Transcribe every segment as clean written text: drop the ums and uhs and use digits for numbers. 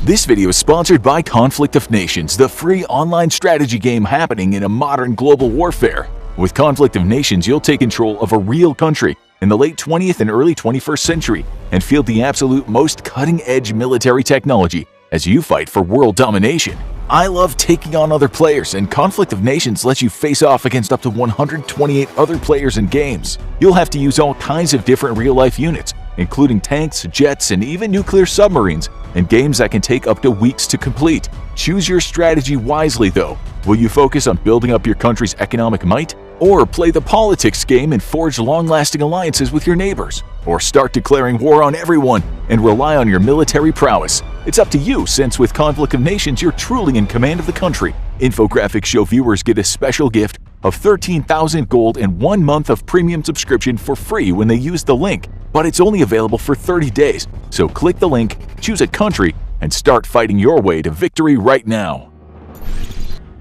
This video is sponsored by Conflict of Nations, the free online strategy game happening in a modern global warfare. With Conflict of Nations, you'll take control of a real country in the late 20th and early 21st century and field the absolute most cutting-edge military technology as you fight for world domination. I love taking on other players, and Conflict of Nations lets you face off against up to 128 other players in games. You'll have to use all kinds of different real-life units, including tanks, jets, and even nuclear submarines, in games that can take up to weeks to complete. Choose your strategy wisely though. Will you focus on building up your country's economic might? Or play the politics game and forge long-lasting alliances with your neighbors? Or start declaring war on everyone and rely on your military prowess? It's up to you, since with Conflict of Nations you're truly in command of the country. Infographics show viewers get a special gift of 13,000 gold and 1 month of premium subscription for free when they use the link, but it's only available for 30 days. So click the link, choose a country, and start fighting your way to victory right now.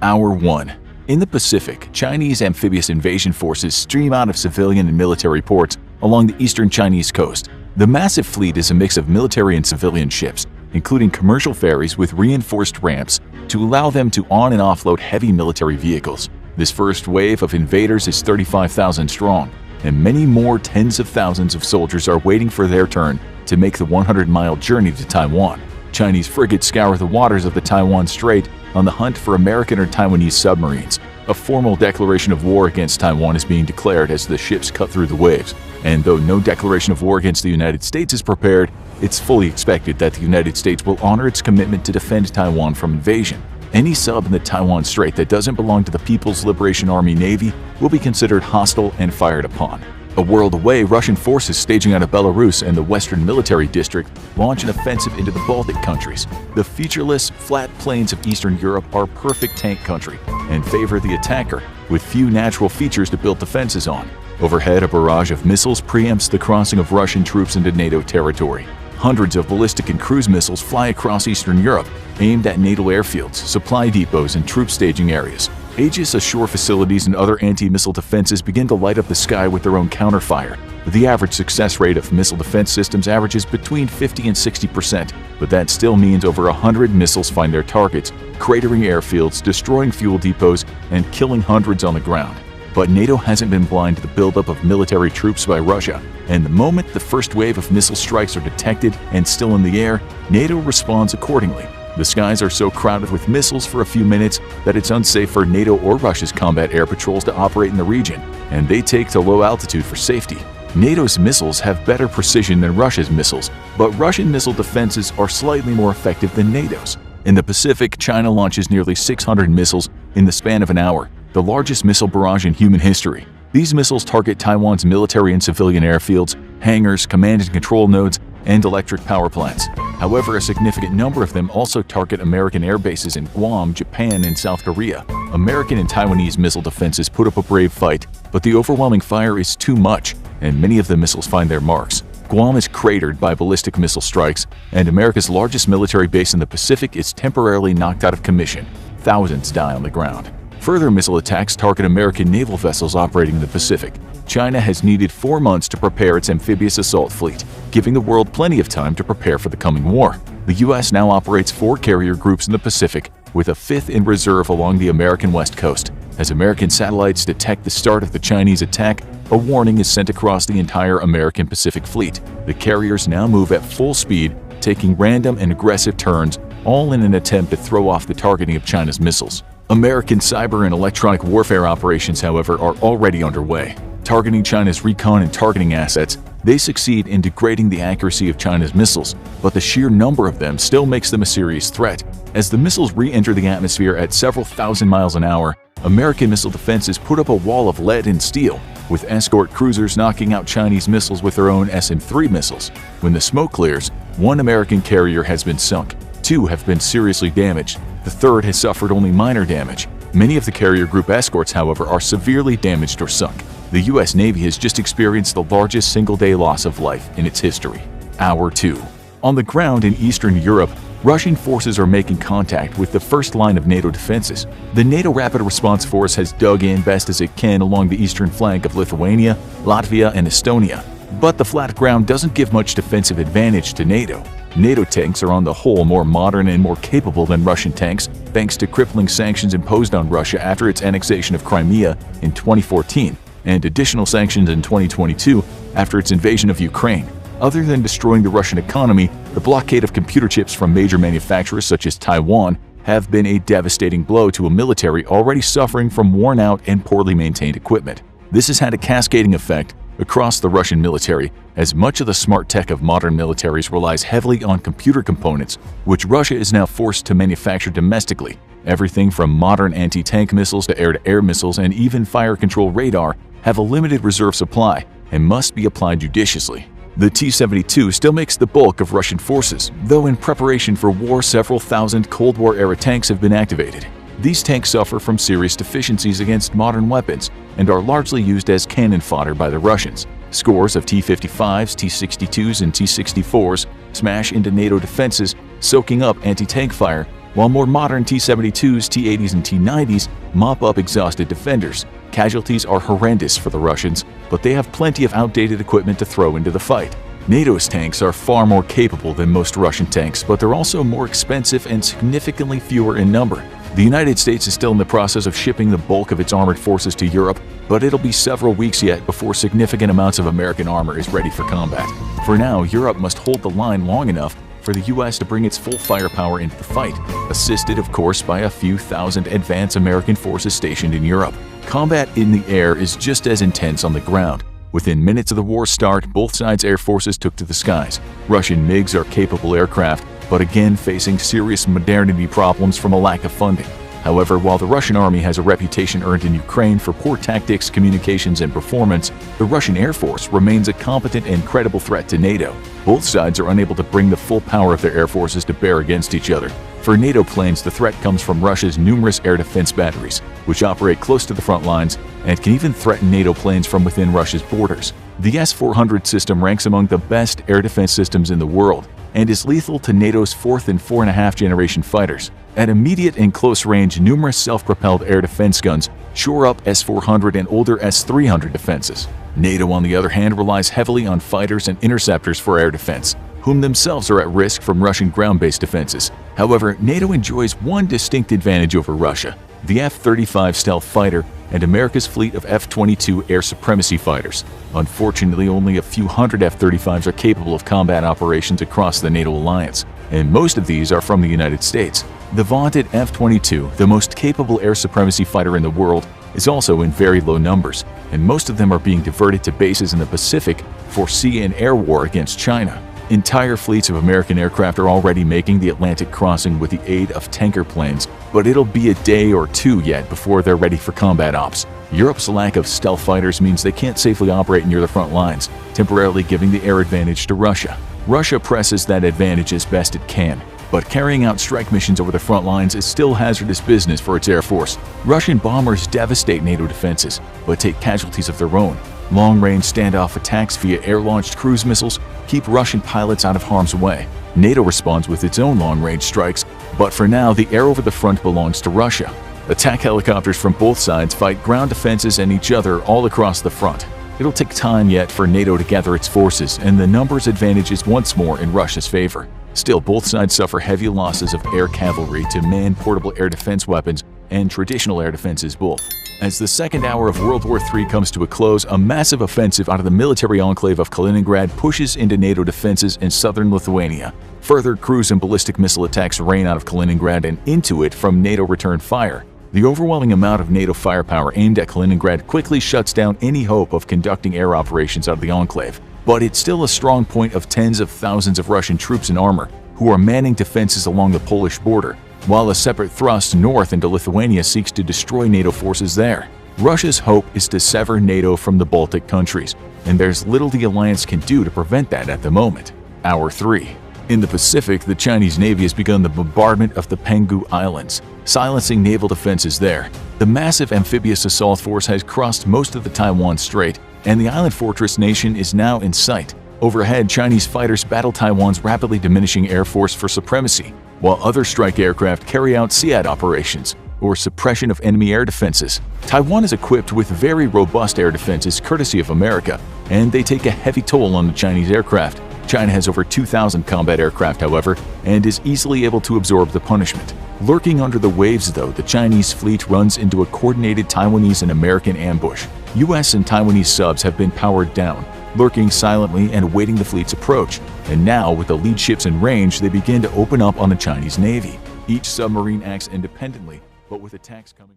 Hour 1. In the Pacific, Chinese amphibious invasion forces stream out of civilian and military ports along the eastern Chinese coast. The massive fleet is a mix of military and civilian ships, including commercial ferries with reinforced ramps to allow them to on- and offload heavy military vehicles. This first wave of invaders is 35,000 strong, and many more tens of thousands of soldiers are waiting for their turn to make the 100-mile journey to Taiwan. Chinese frigates scour the waters of the Taiwan Strait on the hunt for American or Taiwanese submarines. A formal declaration of war against Taiwan is being declared as the ships cut through the waves. And though no declaration of war against the United States is prepared, it's fully expected that the United States will honor its commitment to defend Taiwan from invasion. Any sub in the Taiwan Strait that doesn't belong to the People's Liberation Army Navy will be considered hostile and fired upon. A world away, Russian forces staging out of Belarus and the Western Military District launch an offensive into the Baltic countries. The featureless, flat plains of Eastern Europe are perfect tank country and favor the attacker, with few natural features to build defenses on. Overhead, a barrage of missiles preempts the crossing of Russian troops into NATO territory. Hundreds of ballistic and cruise missiles fly across Eastern Europe, aimed at NATO airfields, supply depots, and troop staging areas. Aegis ashore facilities and other anti-missile defenses begin to light up the sky with their own counterfire. The average success rate of missile defense systems averages between 50 and 60%, but that still means over 100 missiles find their targets, cratering airfields, destroying fuel depots, and killing hundreds on the ground. But NATO hasn't been blind to the buildup of military troops by Russia, and the moment the first wave of missile strikes are detected and still in the air, NATO responds accordingly. The skies are so crowded with missiles for a few minutes that it's unsafe for NATO or Russia's combat air patrols to operate in the region, and they take to low altitude for safety. NATO's missiles have better precision than Russia's missiles, but Russian missile defenses are slightly more effective than NATO's. In the Pacific, China launches nearly 600 missiles in the span of an hour, the largest missile barrage in human history. These missiles target Taiwan's military and civilian airfields, hangars, command and control nodes, and electric power plants. However, a significant number of them also target American air bases in Guam, Japan, and South Korea. American and Taiwanese missile defenses put up a brave fight, but the overwhelming fire is too much, and many of the missiles find their marks. Guam is cratered by ballistic missile strikes, and America's largest military base in the Pacific is temporarily knocked out of commission. Thousands die on the ground. Further missile attacks target American naval vessels operating in the Pacific. China has needed 4 months to prepare its amphibious assault fleet, giving the world plenty of time to prepare for the coming war. The U.S. now operates 4 carrier groups in the Pacific, with a 5th in reserve along the American west coast. As American satellites detect the start of the Chinese attack, a warning is sent across the entire American Pacific fleet. The carriers now move at full speed, taking random and aggressive turns, all in an attempt to throw off the targeting of China's missiles. American cyber and electronic warfare operations, however, are already underway. Targeting China's recon and targeting assets, they succeed in degrading the accuracy of China's missiles, but the sheer number of them still makes them a serious threat. As the missiles re-enter the atmosphere at several thousand miles an hour, American missile defenses put up a wall of lead and steel, with escort cruisers knocking out Chinese missiles with their own SM-3 missiles. When the smoke clears, 1 American carrier has been sunk, 2 have been seriously damaged, the 3rd has suffered only minor damage. Many of the carrier group escorts, however, are severely damaged or sunk. The U.S. Navy has just experienced the largest single-day loss of life in its history. Hour 2. On the ground in Eastern Europe, Russian forces are making contact with the first line of NATO defenses. The NATO Rapid Response Force has dug in best as it can along the eastern flank of Lithuania, Latvia, and Estonia. But the flat ground doesn't give much defensive advantage to NATO. NATO tanks are on the whole more modern and more capable than Russian tanks, thanks to crippling sanctions imposed on Russia after its annexation of Crimea in 2014, and additional sanctions in 2022 after its invasion of Ukraine. Other than destroying the Russian economy, the blockade of computer chips from major manufacturers such as Taiwan have been a devastating blow to a military already suffering from worn-out and poorly maintained equipment. This has had a cascading effect across the Russian military, as much of the smart tech of modern militaries relies heavily on computer components, which Russia is now forced to manufacture domestically. Everything from modern anti-tank missiles to air-to-air missiles and even fire control radar have a limited reserve supply and must be applied judiciously. The T-72 still makes the bulk of Russian forces, though in preparation for war several thousand Cold War-era tanks have been activated. These tanks suffer from serious deficiencies against modern weapons and are largely used as cannon fodder by the Russians. Scores of T-55s, T-62s, and T-64s smash into NATO defenses, soaking up anti-tank fire, while more modern T-72s, T-80s, and T-90s mop up exhausted defenders. Casualties are horrendous for the Russians, but they have plenty of outdated equipment to throw into the fight. NATO's tanks are far more capable than most Russian tanks, but they're also more expensive and significantly fewer in number. The United States is still in the process of shipping the bulk of its armored forces to Europe, but it'll be several weeks yet before significant amounts of American armor is ready for combat. For now, Europe must hold the line long enough for the US to bring its full firepower into the fight, assisted of course by a few thousand advanced American forces stationed in Europe. Combat in the air is just as intense on the ground. Within minutes of the war's start, both sides' air forces took to the skies. Russian MiGs are capable aircraft, but again facing serious modernity problems from a lack of funding. However, while the Russian army has a reputation earned in Ukraine for poor tactics, communications, and performance, the Russian Air Force remains a competent and credible threat to NATO. Both sides are unable to bring the full power of their air forces to bear against each other. For NATO planes, the threat comes from Russia's numerous air defense batteries, which operate close to the front lines and can even threaten NATO planes from within Russia's borders. The S-400 system ranks among the best air defense systems in the world and is lethal to NATO's 4th and 4.5 generation fighters. At immediate and close range, numerous self-propelled air defense guns shore up S-400 and older S-300 defenses. NATO, on the other hand, relies heavily on fighters and interceptors for air defense, whom themselves are at risk from Russian ground-based defenses. However, NATO enjoys one distinct advantage over Russia: the F-35 stealth fighter and America's fleet of F-22 air supremacy fighters. Unfortunately, only a few hundred F-35s are capable of combat operations across the NATO alliance, and most of these are from the United States. The vaunted F-22, the most capable air supremacy fighter in the world, is also in very low numbers, and most of them are being diverted to bases in the Pacific for sea and air war against China. Entire fleets of American aircraft are already making the Atlantic crossing with the aid of tanker planes, but it'll be a day or two yet before they're ready for combat ops. Europe's lack of stealth fighters means they can't safely operate near the front lines, temporarily giving the air advantage to Russia. Russia presses that advantage as best it can, but carrying out strike missions over the front lines is still hazardous business for its air force. Russian bombers devastate NATO defenses, but take casualties of their own. Long-range standoff attacks via air-launched cruise missiles keep Russian pilots out of harm's way. NATO responds with its own long-range strikes, but for now the air over the front belongs to Russia. Attack helicopters from both sides fight ground defenses and each other all across the front. It'll take time yet for NATO to gather its forces, and the numbers advantage is once more in Russia's favor. Still, both sides suffer heavy losses of air cavalry to man-portable air defense weapons and traditional air defenses both. As the second hour of World War III comes to a close, a massive offensive out of the military enclave of Kaliningrad pushes into NATO defenses in southern Lithuania. Further cruise and ballistic missile attacks rain out of Kaliningrad and into it from NATO return fire. The overwhelming amount of NATO firepower aimed at Kaliningrad quickly shuts down any hope of conducting air operations out of the enclave. But it's still a strong point of tens of thousands of Russian troops in armor who are manning defenses along the Polish border, while a separate thrust north into Lithuania seeks to destroy NATO forces there. Russia's hope is to sever NATO from the Baltic countries, and there's little the alliance can do to prevent that at the moment. Hour 3. In the Pacific, the Chinese Navy has begun the bombardment of the Penghu Islands, silencing naval defenses there. The massive amphibious assault force has crossed most of the Taiwan Strait, and the island fortress nation is now in sight. Overhead, Chinese fighters battle Taiwan's rapidly diminishing air force for supremacy, while other strike aircraft carry out SEAD operations, or suppression of enemy air defenses. Taiwan is equipped with very robust air defenses courtesy of America, and they take a heavy toll on the Chinese aircraft. China has over 2,000 combat aircraft, however, and is easily able to absorb the punishment. Lurking under the waves, though, the Chinese fleet runs into a coordinated Taiwanese and American ambush. US and Taiwanese subs have been powered down, lurking silently and awaiting the fleet's approach. And now, with the lead ships in range, they begin to open up on the Chinese Navy. Each submarine acts independently, but with attacks coming